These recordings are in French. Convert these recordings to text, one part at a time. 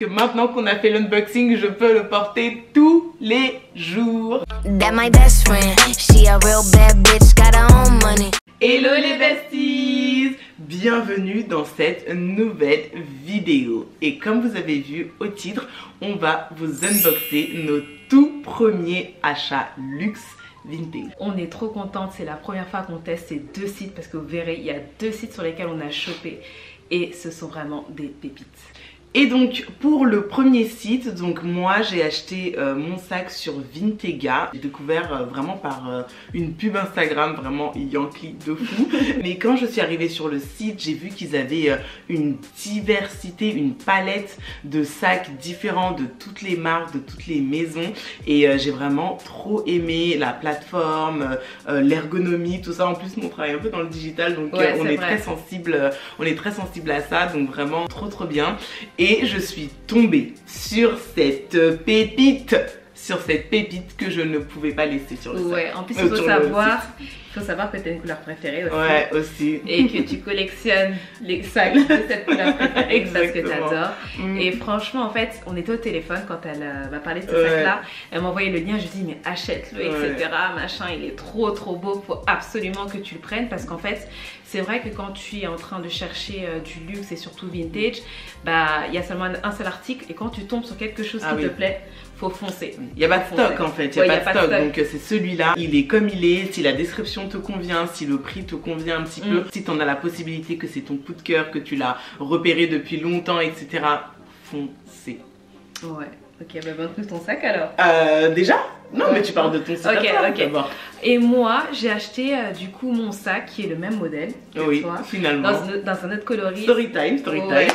Que maintenant qu'on a fait l'unboxing, je peux le porter tous les jours. Hello les besties! Bienvenue dans cette nouvelle vidéo. Et comme vous avez vu au titre, on va vous unboxer nos tout premiers achats luxe vintage. On est trop contente, c'est la première fois qu'on teste ces deux sites parce que vous verrez, il y a deux sites sur lesquels on a chopé et ce sont vraiment des pépites. Et donc pour le premier site, donc moi j'ai acheté mon sac sur Vintega. J'ai découvert vraiment par une pub Instagram, vraiment Yankee de fou. Mais quand je suis arrivée sur le site, j'ai vu qu'ils avaient une diversité, une palette de sacs différents de toutes les marques, de toutes les maisons. Et j'ai vraiment trop aimé la plateforme, l'ergonomie, tout ça. En plus, on travaille un peu dans le digital, donc ouais, on est très sensible à ça, donc vraiment trop bien. Et je suis tombée sur cette pépite que je ne pouvais pas laisser sur le sac. Ouais, en plus il faut savoir que tu as une couleur préférée aussi. Ouais, aussi. Et que tu collectionnes les sacs de cette couleur préférée parce que tu adores. Et franchement, en fait, on était au téléphone quand elle m'a parlé de ce sac-là. Elle m'a envoyé le lien, je lui ai dit mais achète-le, etc. Machin, il est trop beau, faut absolument que tu le prennes parce qu'en fait, c'est vrai que quand tu es en train de chercher du luxe et surtout vintage, bah il y a seulement un seul article et quand tu tombes sur quelque chose qui te plaît, faut foncer. Il n'y a pas de stock en fait, il n'y a pas de stock, donc c'est celui-là, il est comme il est, si la description te convient, si le prix te convient un petit peu, si tu en as la possibilité que c'est ton coup de cœur, que tu l'as repéré depuis longtemps, etc. Foncez. Ouais, ok, bah montre-nous ton sac alors. Déjà? Non, mais tu parles de ton sac d'abord. Et moi, j'ai acheté du coup mon sac qui est le même modèle que toi, finalement. Dans un autre coloris. Storytime. Ouais.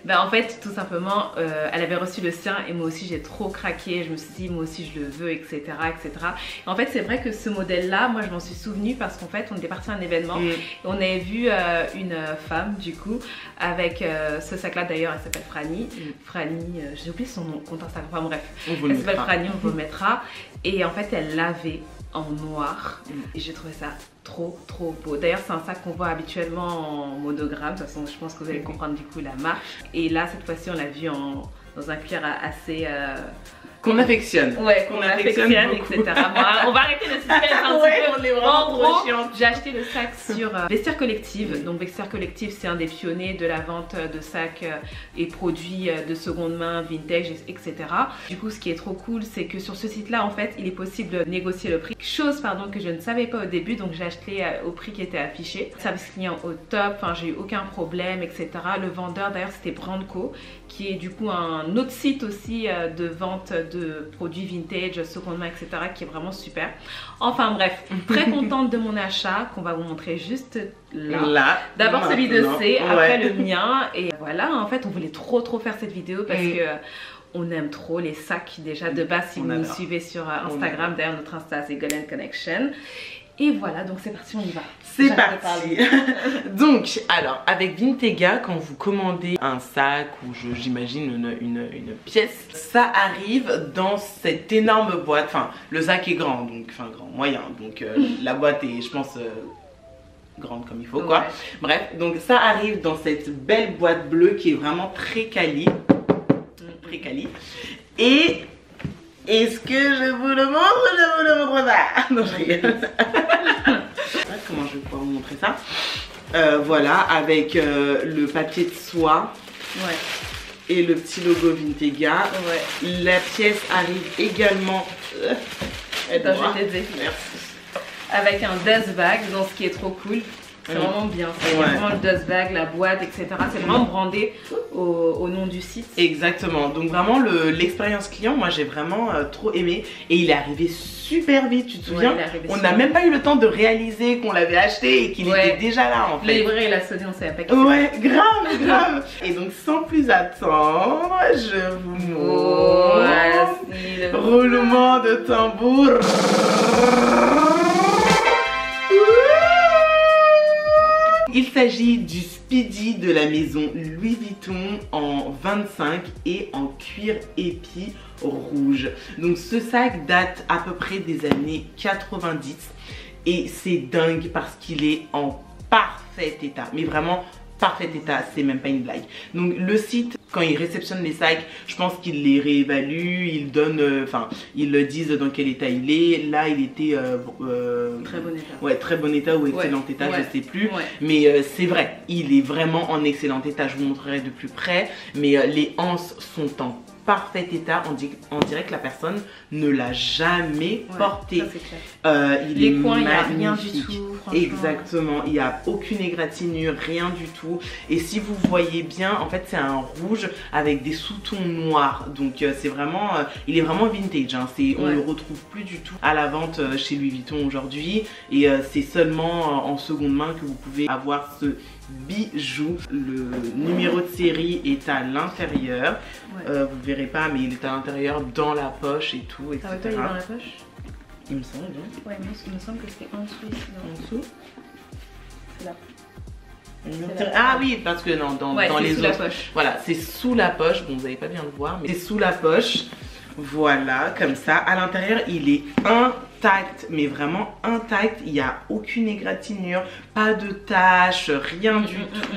Ben, en fait, tout simplement, elle avait reçu le sien et moi aussi j'ai trop craqué. Je me suis dit, moi aussi je le veux, etc. Et en fait, c'est vrai que ce modèle-là, moi je m'en suis souvenue parce qu'en fait, on était parti à un événement et on avait vu une femme du coup avec ce sac-là. D'ailleurs, elle s'appelle Franny. Franny, j'ai oublié son nom, compte Instagram. Enfin bref, elle s'appelle Franny, on vous le mettra. Et en fait, elle l'avait en noir et j'ai trouvé ça trop beau. D'ailleurs c'est un sac qu'on voit habituellement en monogramme, de toute façon je pense que vous allez comprendre du coup la marque. Et là cette fois-ci on l'a vu dans un cuir assez... qu'on affectionne. Ouais, qu'on affectionne, etc. Bon, on va arrêter de se faire un petit peu. En gros, j'ai acheté le sac sur Vestiaire Collective. Donc Vestiaire Collective, c'est un des pionniers de la vente de sacs et produits de seconde main, vintage, etc. Du coup, ce qui est trop cool, c'est que sur ce site-là, en fait, il est possible de négocier le prix. Chose, pardon, que je ne savais pas au début. Donc j'ai acheté au prix qui était affiché. Service client au top, enfin, j'ai eu aucun problème, etc. Le vendeur, d'ailleurs, c'était Brandco, qui est du coup un autre site aussi de vente de produits vintage, seconde main, etc. qui est vraiment super. Enfin bref, très contente de mon achat qu'on va vous montrer juste là. D'abord celui de C, après le mien. Et voilà, en fait on voulait trop faire cette vidéo parce que on aime trop les sacs déjà de base. Si vous nous suivez sur Instagram, d'ailleurs notre Insta c'est Golden Connection. Et voilà, donc c'est parti, on y va. C'est parti. Donc, alors, avec Vintega, quand vous commandez un sac ou j'imagine une pièce, ça arrive dans cette énorme boîte. Enfin, le sac est grand, donc, enfin, grand, moyen. Donc, la boîte est, je pense, grande comme il faut, quoi. Bref, donc ça arrive dans cette belle boîte bleue qui est vraiment très quali. Très quali. Et... est-ce que je vous le montre ou je vous le montre pas? Non, je rigole. Comment je vais pouvoir vous montrer ça? Voilà, avec le papier de soie et le petit logo Vintega. La pièce arrive également. Attends, je vais t'aider. Merci. Avec un dust bag, donc ce qui est trop cool. C'est vraiment bien, c'est vraiment le dust bag, la boîte, etc. C'est vraiment brandé au nom du site. Exactement, donc vraiment l'expérience client, moi j'ai vraiment trop aimé. Et il est arrivé super vite, tu te souviens? On n'a même pas eu le temps de réaliser qu'on l'avait acheté et qu'il était déjà là en fait. Le livreur il a sonné, on savait pas qui c'était. Ouais, grave. Et donc sans plus attendre, je vous montre le roulement de tambour. Il s'agit du Speedy de la maison Louis Vuitton en 25 et en cuir épi rouge. Donc ce sac date à peu près des années 90 et c'est dingue parce qu'il est en parfait état, mais vraiment parfait état, c'est même pas une blague. Donc le site, quand ils réceptionnent les sacs, je pense qu'ils les réévaluent, ils donnent, enfin, ils le disent dans quel état il est. Là, il était très bon état. Ouais, très bon état ou excellent état, je sais plus. Ouais. Mais c'est vrai, il est vraiment en excellent état. Je vous montrerai de plus près. Mais les anses sont en parfait état, on dirait que la personne ne l'a jamais porté. Les coins, il n'y a rien du tout. Exactement, il n'y a aucune égratignure, rien du tout. Et si vous voyez bien, en fait, c'est un rouge avec des sous-tons noirs. Donc, c'est vraiment, il est vraiment vintage. Hein. On ne le retrouve plus du tout à la vente chez Louis Vuitton aujourd'hui. Et c'est seulement en seconde main que vous pouvez avoir ce bijou. Le numéro de série est à l'intérieur. Vous verrez pas, mais il est à l'intérieur dans la poche et tout, etc. Ah ouais, toi, il est dans la poche? Il me semble. Hein. Ouais, il me semble que c'est en dessous ici. En dessous? C'est là. Ah oui, parce que non, dans les sous autres. La poche. Voilà, c'est sous la poche. Bon, vous n'allez pas bien le voir, mais c'est sous la poche. Voilà, comme ça. À l'intérieur, il est intact, mais vraiment intact. Il n'y a aucune égratignure, pas de taches, rien du tout.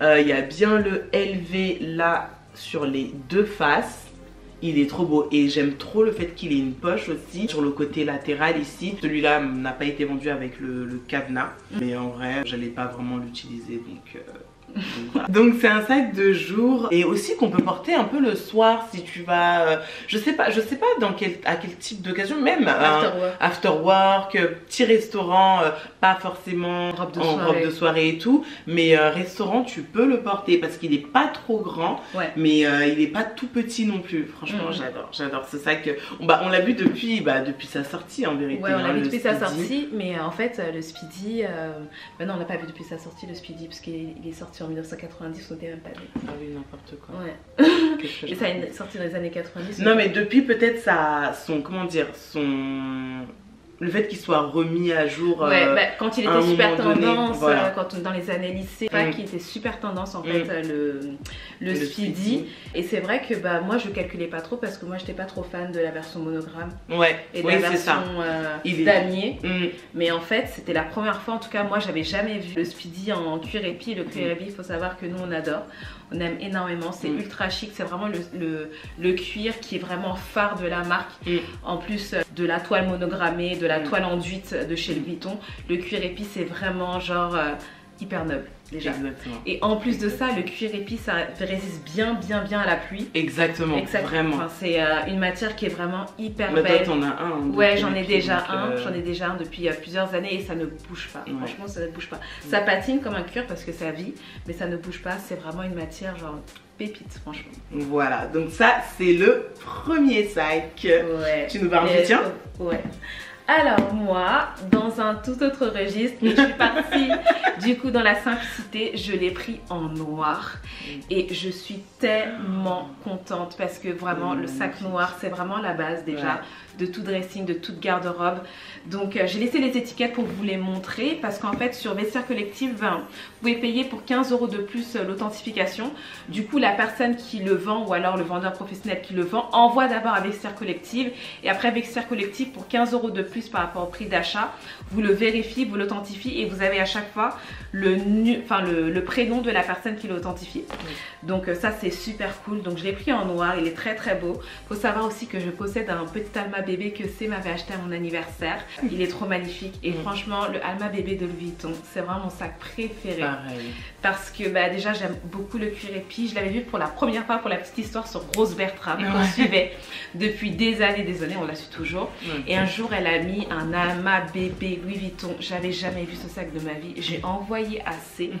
Il y a bien le LV là sur les deux faces. Il est trop beau et j'aime trop le fait qu'il ait une poche aussi sur le côté latéral ici. Celui-là n'a pas été vendu avec le cadenas, mais en vrai, j'allais pas vraiment l'utiliser donc. Voilà. Donc c'est un sac de jour et aussi qu'on peut porter un peu le soir si tu vas, je sais pas à quel type d'occasion, même after work, petit restaurant, pas forcément en robe de soirée et tout, mais restaurant tu peux le porter parce qu'il est pas trop grand, mais il est pas tout petit non plus. Franchement j'adore ce sac. On l'a vu depuis sa sortie en vérité. Ouais, on l'a vu depuis sa sortie, mais en fait le Speedy, non on l'a pas vu depuis sa sortie le Speedy parce qu'il est sorti en 1990, on n'était même pas né. Ah oui, n'importe quoi. Ouais. Et ça est sorti dans les années 90. Non, mais depuis peut-être le fait qu'il soit remis à jour. Quand il était super tendance, dans les années lycée, qui était super tendance en fait, le Speedy. Et c'est vrai que moi je calculais pas trop parce que moi j'étais pas trop fan de la version monogramme et de la version damier. Mais en fait, c'était la première fois, en tout cas, moi j'avais jamais vu le Speedy en cuir épi. Le cuir épi, il faut savoir que nous on adore. On aime énormément, c'est ultra chic, c'est vraiment le cuir qui est vraiment phare de la marque. En plus de la toile monogrammée, de la toile enduite de chez Louis Vuitton, le cuir épi c'est vraiment genre hyper noble déjà. Exactement. Et en plus de ça, le cuir épi ça résiste bien à la pluie. Exactement. Vraiment. Enfin, c'est une matière qui est vraiment hyper belle. Toi t'en as un. Ouais, j'en ai déjà un depuis plusieurs années et ça ne bouge pas. Franchement, ça ne bouge pas. Ça patine comme un cuir parce que ça vit, mais ça ne bouge pas. C'est vraiment une matière genre pépite, franchement. Voilà, donc ça c'est le premier sac. Tu nous parles du tien? Ouais. Alors moi, dans un tout autre registre, je suis partie du coup dans la simplicité, je l'ai pris en noir et je suis tellement contente parce que vraiment le sac noir c'est vraiment la base déjà de tout dressing, de toute garde-robe. Donc j'ai laissé les étiquettes pour vous les montrer parce qu'en fait sur Vestiaire Collective, vous pouvez payer pour 15 € de plus l'authentification. Du coup la personne qui le vend ou alors le vendeur professionnel qui le vend envoie d'abord à Vestiaire Collective et après Vestiaire Collective pour 15 € de plus par rapport au prix d'achat, vous le vérifiez, vous l'authentifiez et vous avez à chaque fois le prénom de la personne qui l'authentifie. Donc ça c'est super cool. Donc je l'ai pris en noir, il est très beau. Faut savoir aussi que je possède un petit Alma bébé que C m'avait acheté à mon anniversaire. Il est trop magnifique et franchement le Alma bébé de Louis Vuitton c'est vraiment mon sac préféré. Pareil. Parce que déjà j'aime beaucoup le cuir épi. Je l'avais vu pour la première fois pour la petite histoire sur Rose Bertram qu'on suivait depuis des années, on la suit toujours. Et un jour elle a mis un Alma bébé Louis Vuitton. J'avais jamais vu ce sac de ma vie. J'ai envoyé à C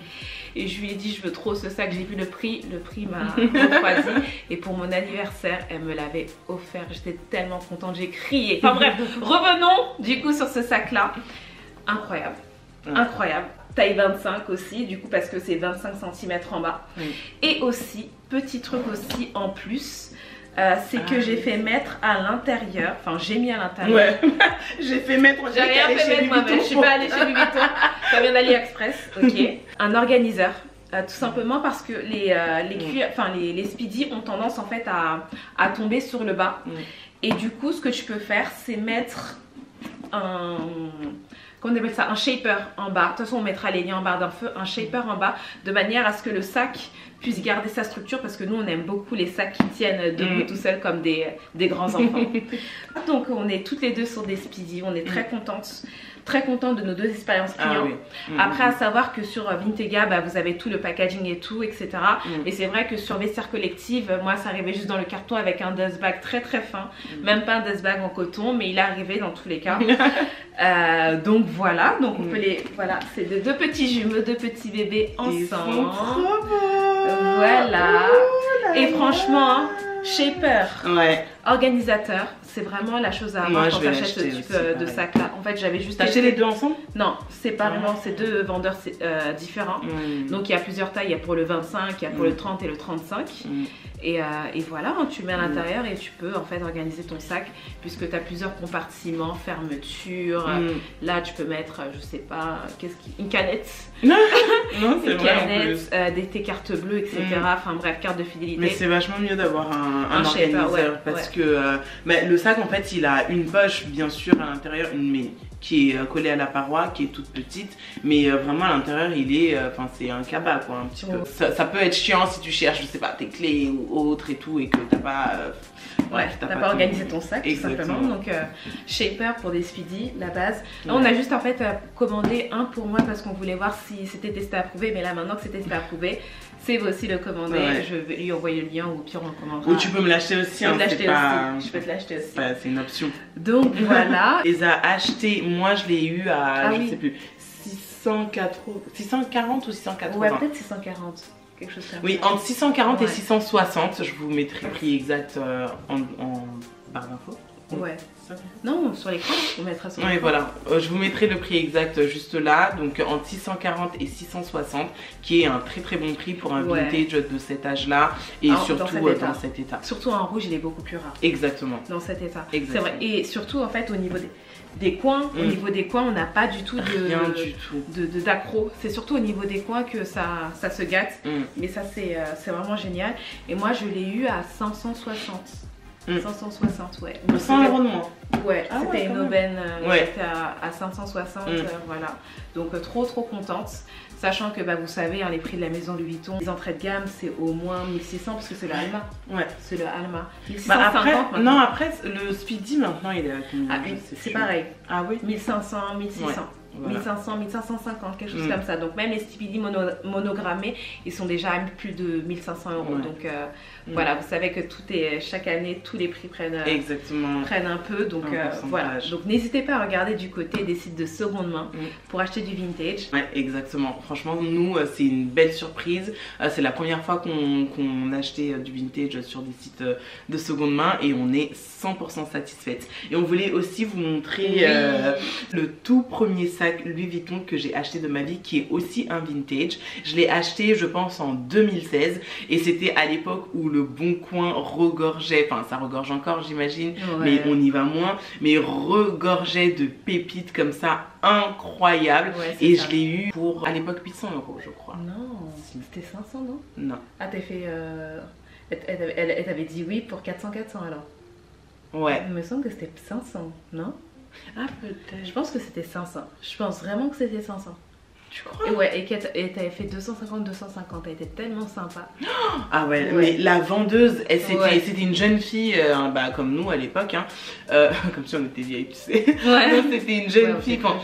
et je lui ai dit je veux trop ce sac. J'ai vu le prix m'a refroidi et pour mon anniversaire elle me l'avait offert. J'étais tellement contente, j'ai crié. Enfin bref, revenons du coup sur ce sac là. Incroyable, incroyable. Taille 25 aussi, du coup parce que c'est 25 cm en bas. Et aussi, petit truc aussi en plus, c'est que j'ai fait mettre à l'intérieur, enfin j'ai mis à l'intérieur. J'ai fait mettre, j'ai rien fait mettre moi-même, je suis pas allée chez Louis Vuitton, ça vient d'AliExpress, un organiseur. Tout simplement parce que les Speedy ont tendance en fait à tomber sur le bas. Et du coup, ce que tu peux faire, c'est mettre un shaper en bas. De toute façon, on mettra les liens en barre d'infos, un shaper en bas, de manière à ce que le sac puisse garder sa structure parce que nous on aime beaucoup les sacs qui tiennent debout tout seuls comme des grands enfants. Donc on est toutes les deux sur des Speedy, on est très contentes de nos deux expériences clients. Après à savoir que sur Vintega bah, vous avez tout le packaging et tout etc. Et c'est vrai que sur Vestiaire Collective, moi ça arrivait juste dans le carton avec un dust bag très fin, même pas un dust bag en coton, mais il est arrivé dans tous les cas. Donc voilà, donc on peut les, voilà, c'est de deux petits jumeaux, deux petits bébés ensemble. Voilà. Et franchement, shaper, organisateur, c'est vraiment la chose à avoir quand tu achètes ce type de sac là. En fait, j'avais juste acheté les deux ensemble? Non, séparément, c'est deux vendeurs différents. Donc il y a plusieurs tailles, il y a pour le 25, il y a pour le 30 et le 35. Et voilà, hein, tu mets à l'intérieur et tu peux en fait organiser ton sac puisque tu as plusieurs compartiments, fermeture. Là, tu peux mettre, je sais pas, une canette. Non, c'est une canette, tes cartes bleues, etc. Enfin bref, carte de fidélité. Mais c'est vachement mieux d'avoir un organiseur parce que le sac en fait, il a une poche bien sûr à l'intérieur, qui est collée à la paroi, qui est toute petite, mais vraiment à l'intérieur il est, enfin c'est un cabas quoi, un petit peu. Ça peut être chiant si tu cherches, je sais pas, tes clés ou autre et tout et que t'as pas t'as pas organisé ton sac tout simplement. Donc shaper pour des Speedy, la base. Là on a juste en fait commandé un pour moi parce qu'on voulait voir si c'était testé approuvé, mais là maintenant que c'est testé approuvé, c'est aussi le commander. Je vais lui envoyer le lien ou au pire on le commandera. Ou tu peux me l'acheter aussi. Je peux te l'acheter aussi. C'est une option. Donc voilà. Les a achetés, moi je l'ai eu à je sais plus 640 ou 680. Ouais, peut-être 640. Quelque chose comme ça. Entre 640 et 660, je vous mettrai le prix exact en barre d'infos. Non, sur l'écran, on mettra sur l'écran. Oui, voilà. Je vous mettrai le prix exact juste là. Donc entre 640 et 660, qui est un très bon prix pour un vintage de cet âge-là. Et surtout dans cet état. Surtout en rouge, il est beaucoup plus rare. Exactement. Dans cet état. C'est vrai. Et surtout, en fait, au niveau des coins, on n'a pas du tout d'accro. C'est surtout au niveau des coins que ça se gâte. Mais ça, c'est vraiment génial. Et moi, je l'ai eu à 560. 560, 100 € de moins. C'était une aubaine à 560, voilà. Donc trop contente. Sachant que vous savez, hein, les prix de la maison Louis Vuitton, les entrées de gamme c'est au moins 1600 parce que c'est le Alma. C'est le Alma. 1650 après le Speedy maintenant il est à c'est pareil. 1500, 1600. Voilà. 1500, 1550, quelque chose comme ça. Donc même les Speedy monogrammés, ils sont déjà à plus de 1500 €. Donc voilà, vous savez que chaque année, tous les prix prennent un peu. Donc voilà. Donc n'hésitez pas à regarder du côté des sites de seconde main pour acheter du vintage. Exactement. Franchement, nous, c'est une belle surprise. C'est la première fois qu'on a acheté du vintage sur des sites de seconde main et on est 100% satisfaite. Et on voulait aussi vous montrer le tout premier sac Louis Vuitton que j'ai acheté de ma vie, qui est aussi un vintage. Je l'ai acheté je pense en 2016 et c'était à l'époque où le Bon Coin regorgeait, enfin ça regorge encore j'imagine, mais on y va moins, mais regorgeait de pépites comme ça incroyables. Et je l'ai eu pour à l'époque 800 € je crois. Non, c'était 500 non? Non. Ah t'as fait elle t'avait dit oui pour 400 alors. Il me semble que c'était 500, non? Ah peut-être. Je pense que c'était 500. Je pense vraiment que c'était 500. Tu crois? Et t'avais fait 250, elle était tellement sympa. Ah mais la vendeuse, c'était une jeune fille, comme nous à l'époque, hein, comme si on était vieilles, tu sais. Donc c'était une jeune fille quand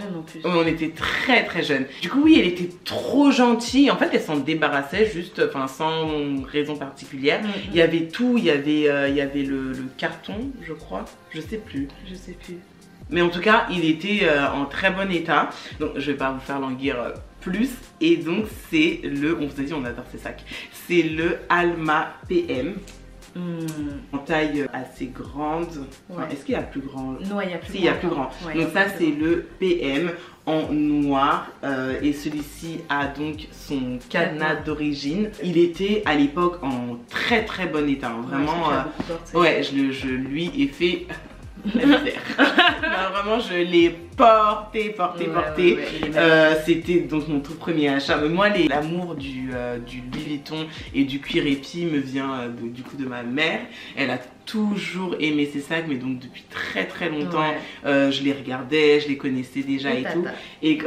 on était très jeunes. Du coup elle était trop gentille. En fait elle s'en débarrassait juste, sans raison particulière. Il y avait tout, il y avait le carton, je crois, je sais plus. Mais en tout cas, il était en très bon état. Donc, je vais pas vous faire languir plus. Et donc, c'est on vous a dit, on adore ces sacs. C'est le Alma PM. En taille assez grande. Est-ce qu'il y a plus grand? Non, il y a plus grand. Si, il y a plus grand. Donc, ça, c'est le PM en noir. Et celui-ci a donc son cadenas d'origine. Il était à l'époque en très bon état. Vraiment, je lui ai fait. Vraiment je l'ai porté. C'était donc mon tout premier achat. Mais moi l'amour du Louis Vuitton et du cuir épi me vient du coup de ma mère. Elle a toujours aimé ces sacs, mais donc depuis très longtemps. Je les regardais, je les connaissais déjà et tout. Et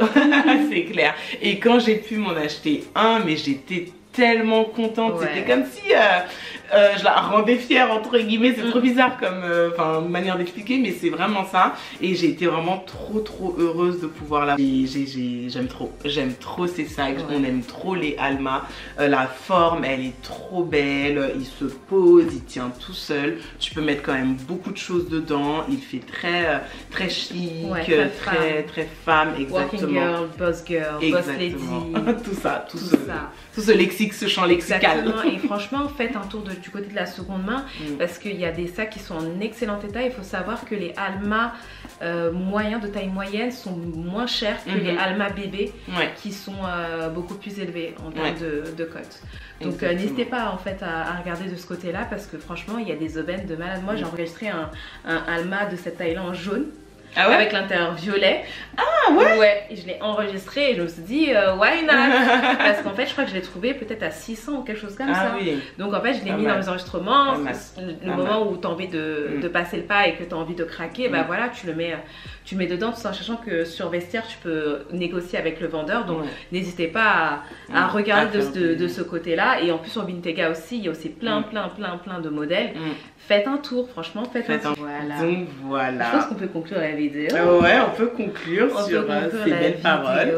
c'est clair. Et quand j'ai pu m'en acheter un, mais j'étais tellement contente. Ouais. C'était comme si je la rendais fière entre guillemets. C'est trop bizarre comme manière d'expliquer, mais c'est vraiment ça. Et j'ai été vraiment trop heureuse de pouvoir la. J'aime trop ces sacs. On aime trop les Alma. La forme, elle est trop belle. Il se pose, il tient tout seul. Tu peux mettre quand même beaucoup de choses dedans. Il fait très chic, très femme, exactement. Walking girl, boss lady. tout ce lexique, ce champ lexical. Exactement. Et franchement, faites un tour du côté de la seconde main parce qu'il y a des sacs qui sont en excellent état. Il faut savoir que les Alma moyens, de taille moyenne, sont moins chers que les Alma bébés qui sont beaucoup plus élevés en termes de cote. Donc n'hésitez pas en fait à regarder de ce côté-là parce que franchement, il y a des aubaines de malade. Moi, j'ai enregistré un Alma de cette taille-là en jaune. Ah ouais? Avec l'intérieur violet. Ah ouais? Ouais, et je l'ai enregistré et je me suis dit why not? Parce qu'en fait je crois que je l'ai trouvé peut-être à 600 ou quelque chose comme ça. Oui. Donc en fait je l'ai mis dans mes enregistrements. Le moment où tu as envie de passer le pas et que tu as envie de craquer, bah voilà, tu mets dedans tout en sachant que sur Vestiaire tu peux négocier avec le vendeur. Donc n'hésitez pas à regarder de ce côté là. Et en plus sur Vintega aussi, il y a aussi plein de modèles. Faites un tour, franchement, faites un tour. Voilà. Donc voilà. Je pense qu'on peut conclure la vidéo. Ouais, on peut conclure sur ces belles paroles.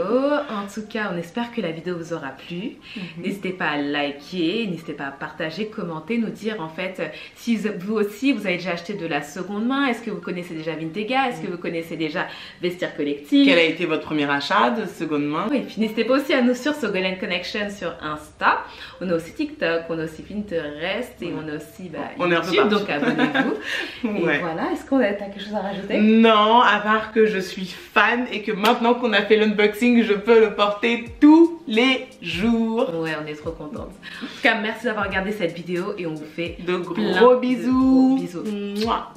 En tout cas, on espère que la vidéo vous aura plu. N'hésitez pas à liker, n'hésitez pas à partager, commenter, nous dire en fait si vous aussi vous avez déjà acheté de la seconde main. Est-ce que vous connaissez déjà Vintega? Est-ce que vous connaissez déjà Vestiaire Collective? Quel a été votre premier achat de seconde main? Oui, et puis n'hésitez pas aussi à nous suivre sur Golden Connection sur Insta. On a aussi TikTok, on a aussi Pinterest et on a aussi YouTube. Donc abonnez-vous. Et voilà, est-ce qu'on a quelque chose à rajouter? Non, à part que je suis fan et que maintenant qu'on a fait l'unboxing, je peux le porter tous les jours. Ouais, on est trop contente. En tout cas, merci d'avoir regardé cette vidéo et on vous fait de gros bisous. Bisous. Mouah.